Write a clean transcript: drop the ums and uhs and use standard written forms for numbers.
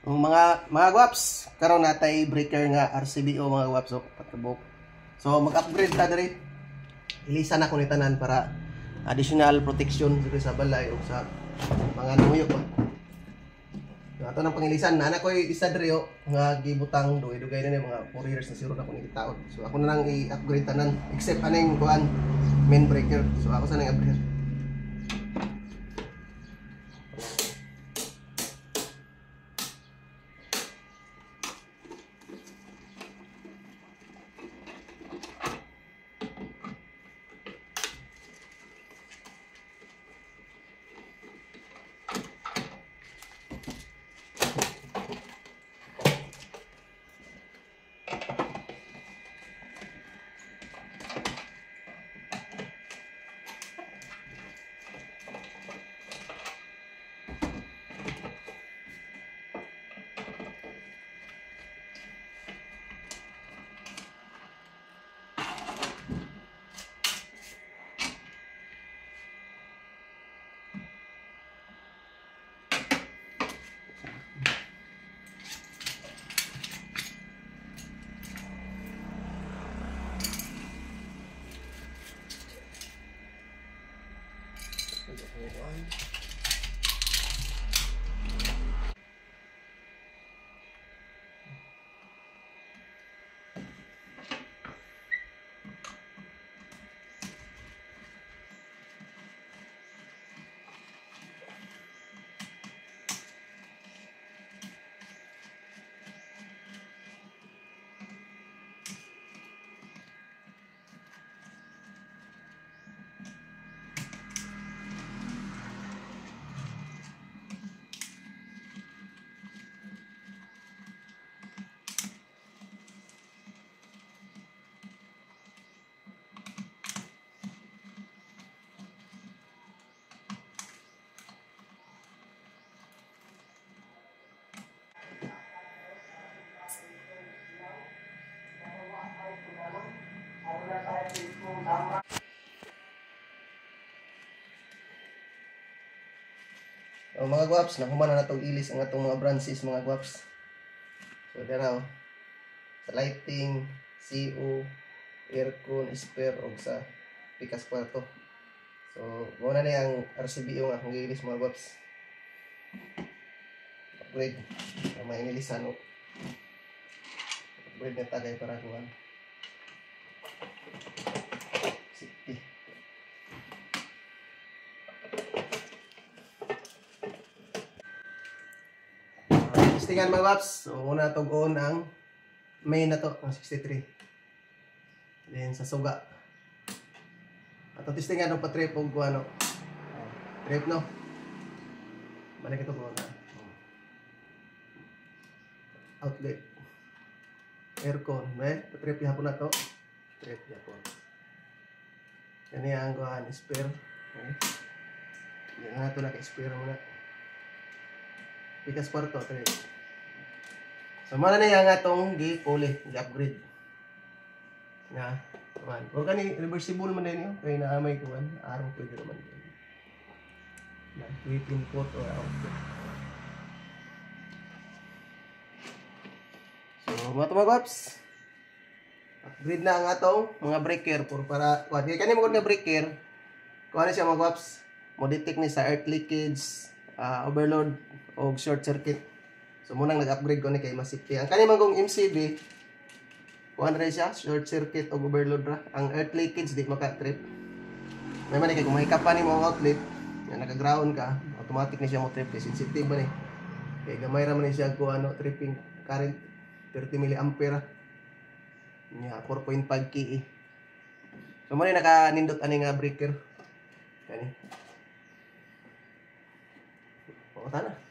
Mga guwaps, karon natay breaker nga RCBO mga guwaps, so patubok. So mag-upgrade ta diri. Ilisan ako ni tanan para additional protection diri sa balay o sa mga nuyo ko. So ato nang pangilisan, nana ko isa diri nga gibutang dugay-dugay na ni mga 4 years na siro na ko ni taon. So ako na lang i-upgrade tanan except aning kuan main breaker. So ako sa nang upgrade. So, mga guwaps, nahuman na natong ilis ang atong mga branches mga guwaps. So dara sa lighting, CO, aircon, spare og sa pikas kwarto. So muna na ang RCBO nga akong ilis mga guwaps. Upgrade na may inilisan o. Upgrade na tagay para kuhan. Safety. Testingan mga guwaps. So una tug-on ang main na to, ang 63. Then sa suga. Ato testingan ng pa-trip og ano. Trip no. Balik ito ko na. Outlet. Aircon, pa-trip yapon na to. Trip yapon. Kani ang kuhan spare. Yan na to naka-spare muna. Pikas kwarto, trip. So, mana na yung atong gi-puli, gi-upgrade. Nga, kuhan. O kani, reversible man din yun. Kaya naamay kuhan, araw pwede naman yun. Quick input or output. So, mga guwaps, upgrade na ang atong mga breaker para, kuhan. Kaya kani mo nga breaker, kuhan na siya mga guwaps, mo-detect ni sa earth leakage, overload, o short circuit. So munang nag-upgrade ko ni kay masipti. Ang kanimang kong MCB, kuhan rin siya, short circuit o overload ra. Ang earth leakage di maka-trip. May man kay kung mahikap pa ni mo outlet, yan naka-ground ka, automatic ni siya mo trip kasi sensitive man eh. Kaya gamay ra man ni siya ko ano tripping current 30 mA. Nya 4.5 kE. So mo ni naka-nindot ani nga breaker. Kani. O tana.